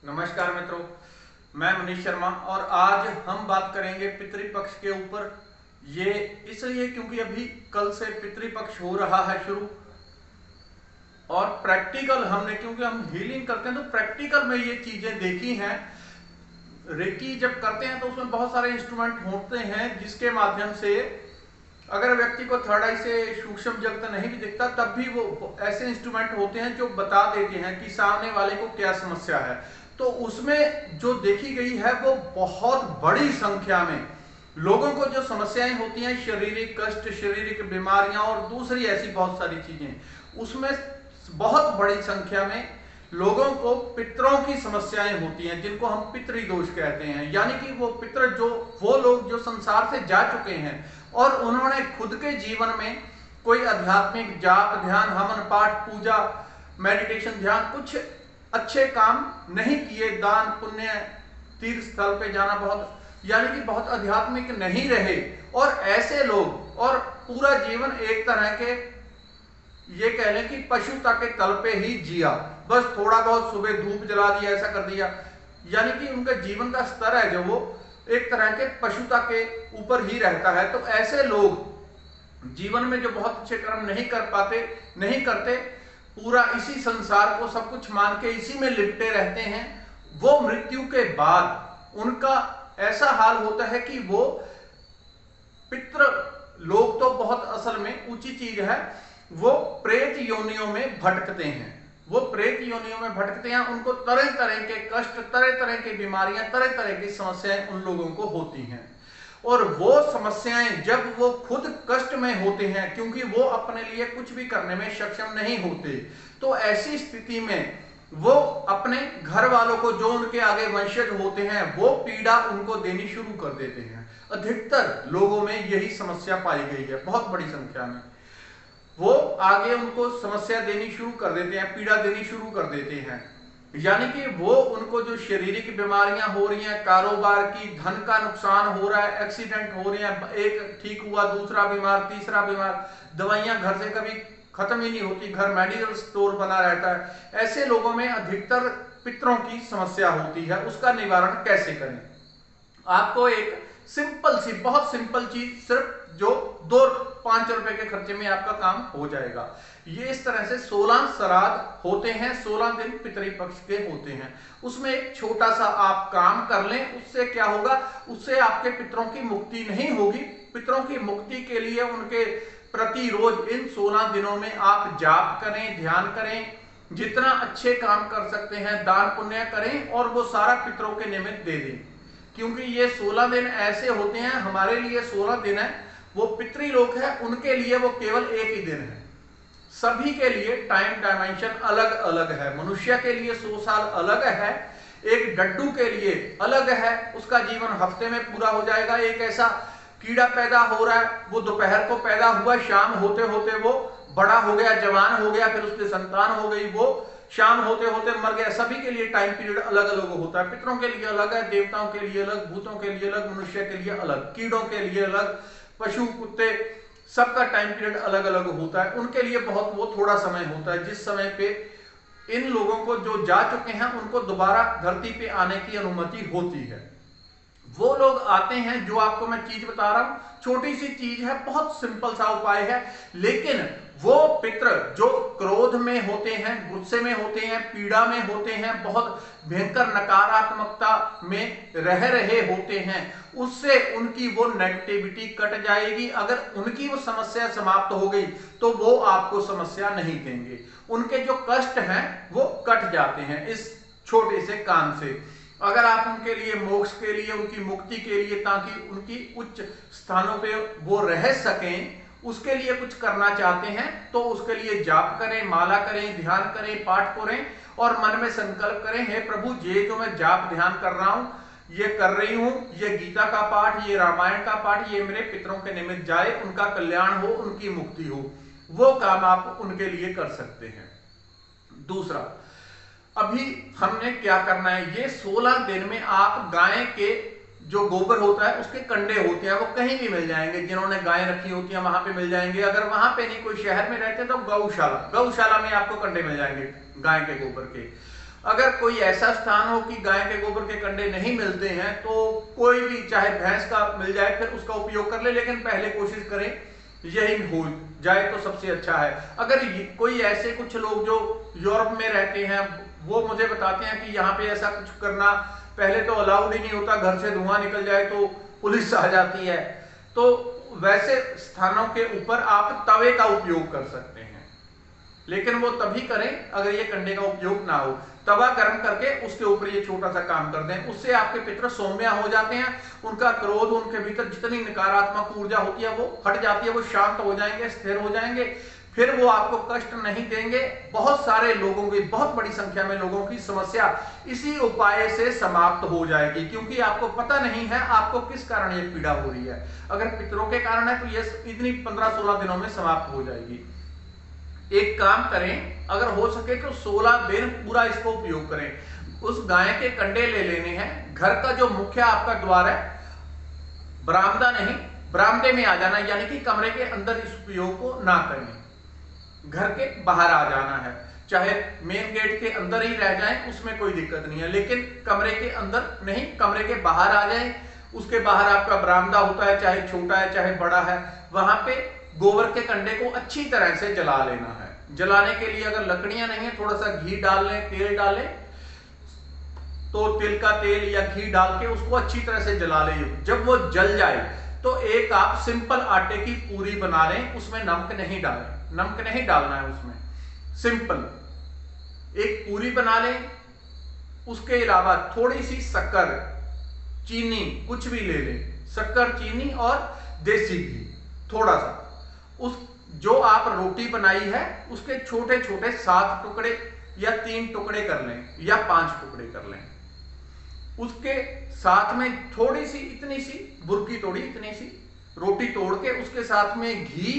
नमस्कार मित्रों, मैं मनीष शर्मा और आज हम बात करेंगे पितृपक्ष के ऊपर। ये इसलिए क्योंकि अभी कल से पितृपक्ष हो रहा है शुरू और प्रैक्टिकल हमने, क्योंकि हम हीलिंग करते हैं तो प्रैक्टिकल में ये चीजें देखी हैं। रेकी जब करते हैं तो उसमें बहुत सारे इंस्ट्रूमेंट होते हैं जिसके माध्यम से अगर व्यक्ति को थर्ड आई से सूक्ष्म जगत नहीं भी दिखता तब भी वो ऐसे इंस्ट्रूमेंट होते हैं जो बता देते हैं कि सामने वाले को क्या समस्या है। तो उसमें जो देखी गई है वो बहुत बड़ी संख्या में लोगों को जो समस्याएं होती हैं, शारीरिक कष्ट, शारीरिक बीमारियां और दूसरी ऐसी बहुत सारी चीजें, उसमें बहुत बड़ी संख्या में लोगों को पितरों की समस्याएं होती हैं जिनको हम पितृदोष कहते हैं। यानी कि वो पितर, जो वो लोग जो संसार से जा चुके हैं और उन्होंने खुद के जीवन में कोई आध्यात्मिक जाप, ध्यान, हवन, पाठ, पूजा, मेडिटेशन, ध्यान, कुछ अच्छे काम नहीं किए, दान पुण्य, तीर्थ स्थल पे जाना, बहुत यानी कि बहुत आध्यात्मिक नहीं रहे, और ऐसे लोग और पूरा जीवन एक तरह के ये कह लें कि पशुता के तल पे ही जिया, बस थोड़ा बहुत सुबह धूप जला दिया, ऐसा कर दिया, यानी कि उनका जीवन का स्तर है जो वो एक तरह के पशुता के ऊपर ही रहता है। तो ऐसे लोग जीवन में जो बहुत अच्छे कर्म नहीं कर पाते, नहीं करते, पूरा इसी संसार को सब कुछ मान के इसी में लिपटे रहते हैं, वो मृत्यु के बाद उनका ऐसा हाल होता है कि वो पितृ लोग तो बहुत असल में ऊंची चीज है, वो प्रेत योनियों में भटकते हैं। वो प्रेत योनियों में भटकते हैं, उनको तरह तरह के कष्ट, तरह तरह की बीमारियां, तरह तरह की समस्याएं उन लोगों को होती हैं। और वो समस्याएं जब वो खुद कष्ट में होते हैं, क्योंकि वो अपने लिए कुछ भी करने में सक्षम नहीं होते, तो ऐसी स्थिति में वो अपने घर वालों को, जो उनके आगे वंशज होते हैं, वो पीड़ा उनको देनी शुरू कर देते हैं। अधिकतर लोगों में यही समस्या पाई गई है, बहुत बड़ी संख्या में वो आगे उनको समस्या देनी शुरू कर देते हैं, पीड़ा देनी शुरू कर देते हैं। यानी कि वो उनको जो शारीरिक बीमारियां हो रही हैं, कारोबार की, धन का नुकसान हो रहा है, एक्सीडेंट हो रहे हैं, एक ठीक हुआ, दूसरा बीमार, तीसरा बीमार, दवाइयां घर से कभी खत्म ही नहीं होती, घर मेडिकल स्टोर बना रहता है, ऐसे लोगों में अधिकतर पितरों की समस्या होती है। उसका निवारण कैसे करें? आपको एक सिंपल सी, बहुत सिंपल चीज, सिर्फ जो 2-5 रुपए के खर्चे में आपका काम हो जाएगा। ये इस तरह से 16 श्राद्ध होते हैं, 16 दिन पितृपक्ष के होते हैं। उसमें एक छोटा सा आप काम कर लें, उससे क्या होगा, उससे आपके पितरों की मुक्ति नहीं होगी। पितरों की मुक्ति के लिए उनके प्रतिरोज इन 16 दिनों में आप जाप करें, ध्यान करें, जितना अच्छे काम कर सकते हैं दान पुण्य करें, और वो सारा पितरों के निमित्त दे दें। क्योंकि ये 16 दिन ऐसे होते हैं, हमारे लिए 16 दिन है, वो पितृलोक है, उनके लिए वो केवल एक ही दिन है। सभी के लिए टाइम डायमेंशन अलग अलग है। मनुष्य के लिए 100 साल अलग है, एक डड्डू के लिए अलग है, उसका जीवन हफ्ते में पूरा हो जाएगा। एक ऐसा कीड़ा पैदा हो रहा है, वो दोपहर को पैदा हुआ, शाम होते होते वो बड़ा हो गया, जवान हो गया, फिर उसकी संतान हो गई, वो शाम होते होते मर गया। सभी के लिए टाइम पीरियड अलग अलग होता है। पितरों के लिए अलग है, देवताओं के लिए अलग, भूतों के लिए अलग, मनुष्य के लिए अलग, कीड़ों के लिए अलग, पशु, कुत्ते, सबका टाइम पीरियड अलग अलग होता है। उनके लिए बहुत वो थोड़ा समय होता है, जिस समय पे इन लोगों को जो जा चुके हैं उनको दोबारा धरती पे आने की अनुमति होती है। वो लोग आते हैं, जो आपको मैं चीज बता रहा हूं, छोटी सी चीज है, बहुत सिंपल सा उपाय है, लेकिन वो पितर जो क्रोध में होते हैं, गुस्से में होते हैं, पीड़ा में होते हैं, बहुत भयंकर नकारात्मकता में रह रहे होते हैं, उससे उनकी वो नेगेटिविटी कट जाएगी। अगर उनकी वो समस्या समाप्त हो गई तो वो आपको समस्या नहीं देंगे। उनके जो कष्ट हैं वो कट जाते हैं इस छोटे से काम से। अगर आप उनके लिए मोक्ष के लिए, उनकी मुक्ति के लिए, ताकि उनकी उच्च स्थानों पे वो रह सकें, उसके लिए कुछ करना चाहते हैं, तो उसके लिए जाप करें, माला करें, ध्यान करें, पाठ करें, और मन में संकल्प करें, हे प्रभु, ये जो मैं जाप ध्यान कर रहा हूं, ये कर रही हूं, ये गीता का पाठ, ये रामायण का पाठ, ये मेरे पितरों के निमित्त जाए, उनका कल्याण हो, उनकी मुक्ति हो। वो काम आप उनके लिए कर सकते हैं। दूसरा, अभी हमने क्या करना है, ये 16 दिन में आप गाय के जो गोबर होता है उसके कंडे होते हैं, वो कहीं भी मिल जाएंगे, जिन्होंने गाय रखी होती है वहां पे मिल जाएंगे। अगर वहां पे नहीं, कोई शहर में रहते हैं, तो गौशाला में आपको कंडे मिल जाएंगे गाय के गोबर के। अगर कोई ऐसा स्थान हो कि गाय के गोबर के कंडे नहीं मिलते हैं तो कोई भी, चाहे भैंस का मिल जाए, फिर उसका उपयोग कर ले, लेकिन पहले कोशिश करें यही हो जाए तो सबसे अच्छा है। अगर कोई ऐसे कुछ लोग जो यूरोप में रहते हैं वो मुझे बताते हैं कि यहाँ पे ऐसा कुछ करना पहले तो अलाउड ही नहीं होता, घर से धुआं निकल जाए तो पुलिस आ जाती है, तो वैसे स्थानों के ऊपर आप तवे का उपयोग कर सकते हैं, लेकिन वो तभी करें अगर ये कंडे का उपयोग ना हो। तवा गर्म करके उसके ऊपर ये छोटा सा काम कर दें, उससे आपके पितर सौम्य हो जाते हैं, उनका क्रोध, उनके भीतर जितनी नकारात्मक ऊर्जा होती है वो हट जाती है, वो शांत हो जाएंगे, स्थिर हो जाएंगे, फिर वो आपको कष्ट नहीं देंगे। बहुत सारे लोगों की, बहुत बड़ी संख्या में लोगों की समस्या इसी उपाय से समाप्त हो जाएगी, क्योंकि आपको पता नहीं है आपको किस कारण ये पीड़ा हो रही है। अगर पितरों के कारण है तो ये इतनी 15-16 दिनों में समाप्त हो जाएगी। एक काम करें, अगर हो सके तो 16 दिन पूरा इसको उपयोग करें। उस गाय के कंडे ले लेने हैं, घर का जो मुख्य आपका द्वार है, बरामदा नहीं, बरामदे में आ जाना, यानी कि कमरे के अंदर इस उपयोग को ना करें, घर के बाहर आ जाना है। चाहे मेन गेट के अंदर ही रह जाएं, उसमें कोई दिक्कत नहीं है, लेकिन कमरे के अंदर नहीं, कमरे के बाहर आ जाएं। उसके बाहर आपका बरामदा होता है, चाहे छोटा है चाहे बड़ा है, वहां पे गोबर के कंडे को अच्छी तरह से जला लेना है। जलाने के लिए अगर लकड़ियां नहीं है, थोड़ा सा घी डाल लें, तेल डालें, तो तिल का तेल या घी डाल के उसको अच्छी तरह से जला लें। जब वो जल जाए तो एक आप सिंपल आटे की पूरी बना लें, उसमें नमक नहीं डालें, नमक नहीं डालना है उसमें, सिंपल एक पूरी बना लें। उसके अलावा थोड़ी सी शक्कर, चीनी, कुछ भी ले लें, शक्कर, चीनी और देसी घी थोड़ा सा। उस जो आप रोटी बनाई है उसके छोटे छोटे 7 टुकड़े या 3 टुकड़े कर लें या 5 टुकड़े कर लें। उसके साथ में थोड़ी सी, इतनी सी बुरकी तोड़ी, इतनी सी रोटी तोड़ के उसके साथ में घी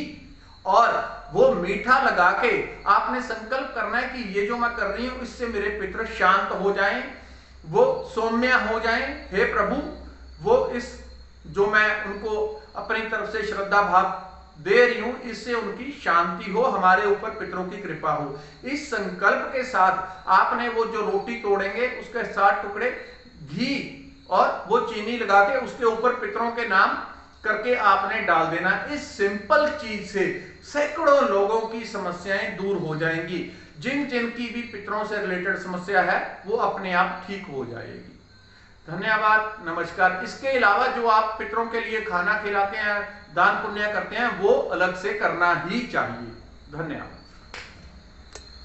और वो मीठा लगा के आपने संकल्प करना है कि ये जो मैं कर रही हूं इससे मेरे पितर शांत हो जाएं, वो सौम्य हो जाएं। हे प्रभु, वो इस जो मैं उनको अपनी तरफ से श्रद्धा भाव दे रही हूं, इससे उनकी शांति हो, हमारे ऊपर पितरों की कृपा हो। इस संकल्प के साथ आपने वो जो रोटी तोड़ेंगे उसके 7 टुकड़े घी और वो चीनी लगा के उसके ऊपर पितरों के नाम करके आपने डाल देना। इस सिंपल चीज से सैकड़ों लोगों की समस्याएं दूर हो जाएंगी। जिन जिन की भी पितरों से रिलेटेड समस्या है वो अपने आप ठीक हो जाएगी। धन्यवाद, नमस्कार। इसके अलावा जो आप पितरों के लिए खाना खिलाते हैं, दान पुण्य करते हैं, वो अलग से करना ही चाहिए। धन्यवाद।